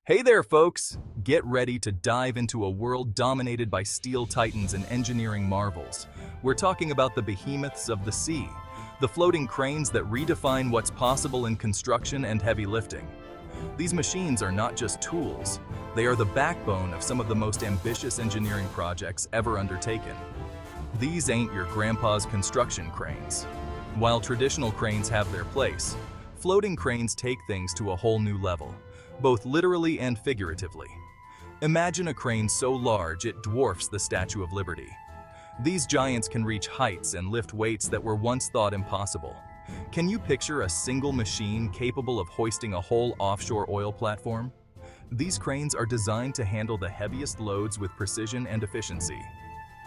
Hey there, folks! Get ready to dive into a world dominated by steel titans and engineering marvels. We're talking about the behemoths of the sea, the floating cranes that redefine what's possible in construction and heavy lifting. These machines are not just tools, they are the backbone of some of the most ambitious engineering projects ever undertaken. These ain't your grandpa's construction cranes. While traditional cranes have their place, floating cranes take things to a whole new level, both literally and figuratively. Imagine a crane so large it dwarfs the Statue of Liberty. These giants can reach heights and lift weights that were once thought impossible. Can you picture a single machine capable of hoisting a whole offshore oil platform? These cranes are designed to handle the heaviest loads with precision and efficiency.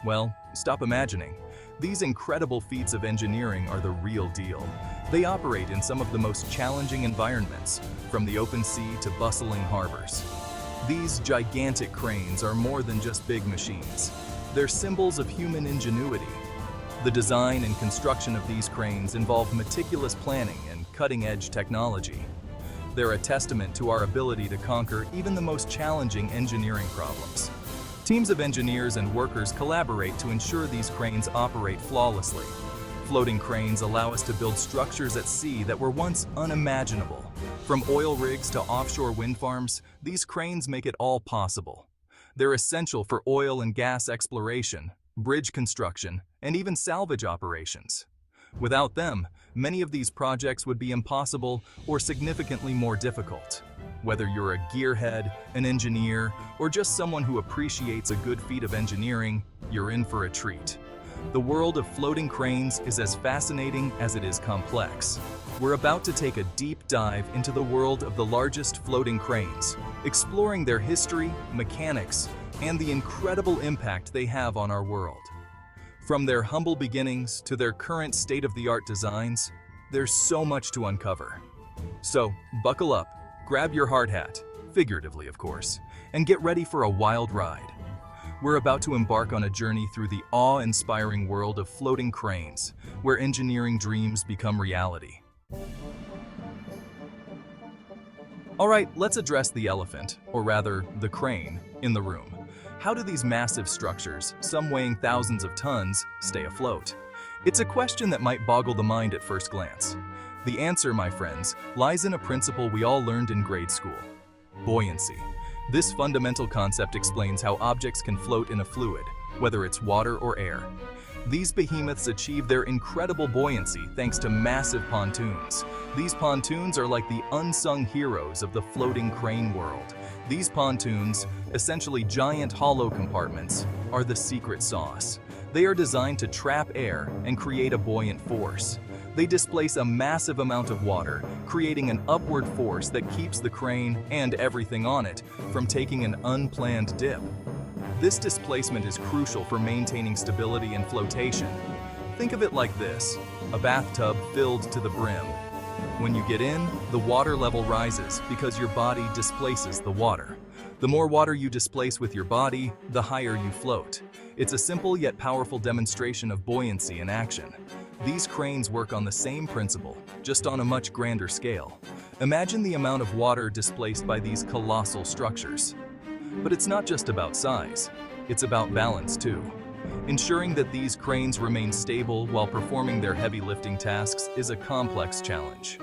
Well, stop imagining. These incredible feats of engineering are the real deal. They operate in some of the most challenging environments, from the open sea to bustling harbors. These gigantic cranes are more than just big machines. They're symbols of human ingenuity. The design and construction of these cranes involve meticulous planning and cutting-edge technology. They're a testament to our ability to conquer even the most challenging engineering problems. Teams of engineers and workers collaborate to ensure these cranes operate flawlessly. Floating cranes allow us to build structures at sea that were once unimaginable. From oil rigs to offshore wind farms, these cranes make it all possible. They're essential for oil and gas exploration, bridge construction, and even salvage operations. Without them, many of these projects would be impossible or significantly more difficult. Whether you're a gearhead, an engineer, or just someone who appreciates a good feat of engineering, you're in for a treat. The world of floating cranes is as fascinating as it is complex. We're about to take a deep dive into the world of the largest floating cranes, exploring their history, mechanics, and the incredible impact they have on our world. From their humble beginnings to their current state-of-the-art designs, there's so much to uncover. So, buckle up, grab your hard hat, figuratively of course, and get ready for a wild ride. We're about to embark on a journey through the awe-inspiring world of floating cranes, where engineering dreams become reality. All right, let's address the elephant, or rather, the crane, in the room. How do these massive structures, some weighing thousands of tons, stay afloat? It's a question that might boggle the mind at first glance. The answer, my friends, lies in a principle we all learned in grade school: buoyancy. This fundamental concept explains how objects can float in a fluid, whether it's water or air. These behemoths achieve their incredible buoyancy thanks to massive pontoons. These pontoons are like the unsung heroes of the floating crane world. These pontoons, essentially giant hollow compartments, are the secret sauce. They are designed to trap air and create a buoyant force. They displace a massive amount of water, creating an upward force that keeps the crane and everything on it from taking an unplanned dip. This displacement is crucial for maintaining stability and flotation. Think of it like this: a bathtub filled to the brim. When you get in, the water level rises because your body displaces the water. The more water you displace with your body, the higher you float. It's a simple yet powerful demonstration of buoyancy in action. These cranes work on the same principle, just on a much grander scale. Imagine the amount of water displaced by these colossal structures. But it's not just about size, it's about balance too. Ensuring that these cranes remain stable while performing their heavy lifting tasks is a complex challenge.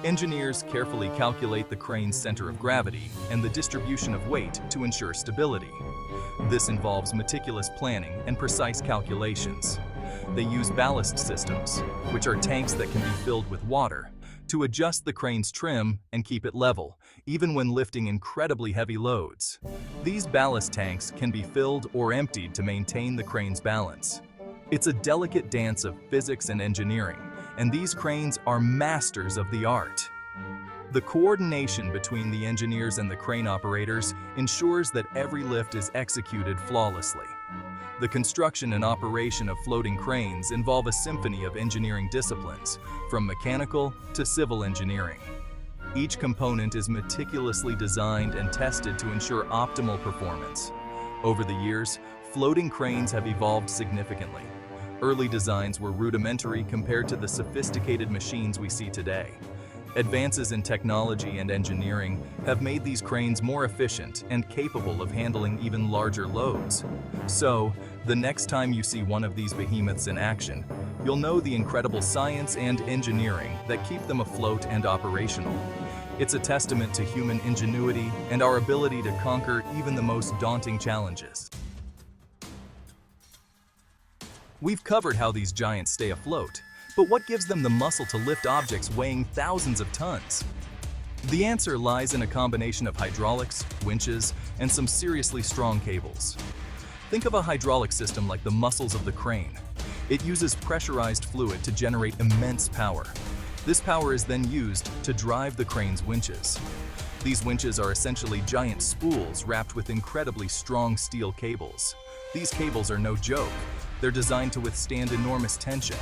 Engineers carefully calculate the crane's center of gravity and the distribution of weight to ensure stability. This involves meticulous planning and precise calculations. They use ballast systems, which are tanks that can be filled with water, to adjust the crane's trim and keep it level, even when lifting incredibly heavy loads. These ballast tanks can be filled or emptied to maintain the crane's balance. It's a delicate dance of physics and engineering, and these cranes are masters of the art. The coordination between the engineers and the crane operators ensures that every lift is executed flawlessly. The construction and operation of floating cranes involve a symphony of engineering disciplines, from mechanical to civil engineering. Each component is meticulously designed and tested to ensure optimal performance. Over the years, floating cranes have evolved significantly. Early designs were rudimentary compared to the sophisticated machines we see today. Advances in technology and engineering have made these cranes more efficient and capable of handling even larger loads. So, the next time you see one of these behemoths in action, you'll know the incredible science and engineering that keep them afloat and operational. It's a testament to human ingenuity and our ability to conquer even the most daunting challenges. We've covered how these giants stay afloat, but what gives them the muscle to lift objects weighing thousands of tons? The answer lies in a combination of hydraulics, winches, and some seriously strong cables. Think of a hydraulic system like the muscles of the crane. It uses pressurized fluid to generate immense power. This power is then used to drive the crane's winches. These winches are essentially giant spools wrapped with incredibly strong steel cables. These cables are no joke. They're designed to withstand enormous tension.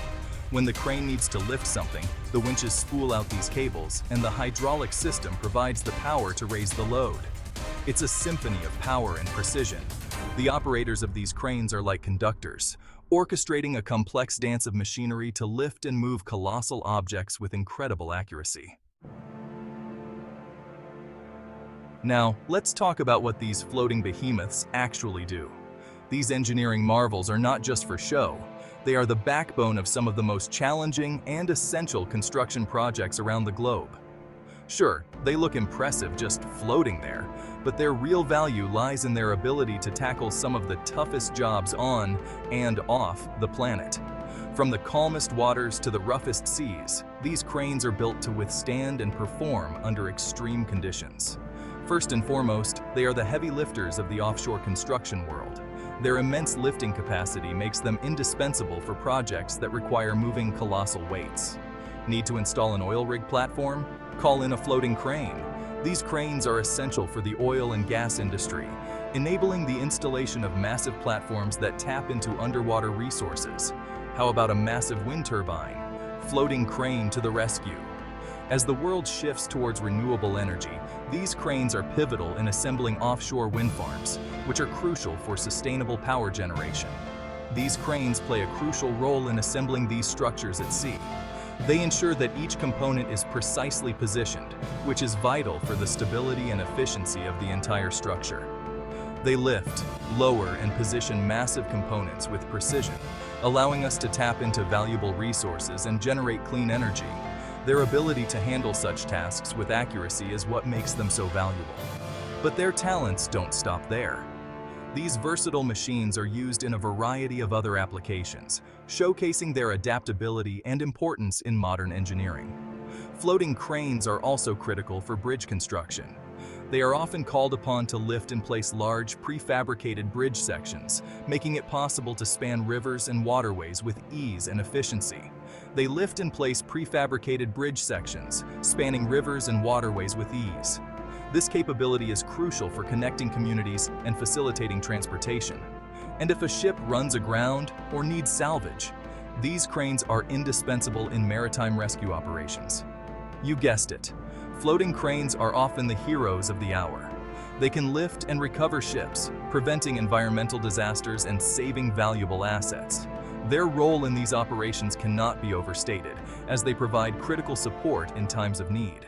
When the crane needs to lift something, the winches spool out these cables, and the hydraulic system provides the power to raise the load. It's a symphony of power and precision. The operators of these cranes are like conductors, orchestrating a complex dance of machinery to lift and move colossal objects with incredible accuracy. Now, let's talk about what these floating behemoths actually do. These engineering marvels are not just for show. They are the backbone of some of the most challenging and essential construction projects around the globe. Sure, they look impressive just floating there, but their real value lies in their ability to tackle some of the toughest jobs on and off the planet. From the calmest waters to the roughest seas, these cranes are built to withstand and perform under extreme conditions. First and foremost, they are the heavy lifters of the offshore construction world. Their immense lifting capacity makes them indispensable for projects that require moving colossal weights. Need to install an oil rig platform? Call in a floating crane. These cranes are essential for the oil and gas industry, enabling the installation of massive platforms that tap into underwater resources. How about a massive wind turbine? Floating crane to the rescue. As the world shifts towards renewable energy, these cranes are pivotal in assembling offshore wind farms, which are crucial for sustainable power generation. These cranes play a crucial role in assembling these structures at sea. They ensure that each component is precisely positioned, which is vital for the stability and efficiency of the entire structure. They lift, lower, and position massive components with precision, allowing us to tap into valuable resources and generate clean energy. Their ability to handle such tasks with accuracy is what makes them so valuable. But their talents don't stop there. These versatile machines are used in a variety of other applications, showcasing their adaptability and importance in modern engineering. Floating cranes are also critical for bridge construction. They are often called upon to lift and place large, prefabricated bridge sections, making it possible to span rivers and waterways with ease and efficiency. They lift and place prefabricated bridge sections, spanning rivers and waterways with ease. This capability is crucial for connecting communities and facilitating transportation. And if a ship runs aground or needs salvage, these cranes are indispensable in maritime rescue operations. You guessed it. Floating cranes are often the heroes of the hour. They can lift and recover ships, preventing environmental disasters and saving valuable assets. Their role in these operations cannot be overstated, as they provide critical support in times of need.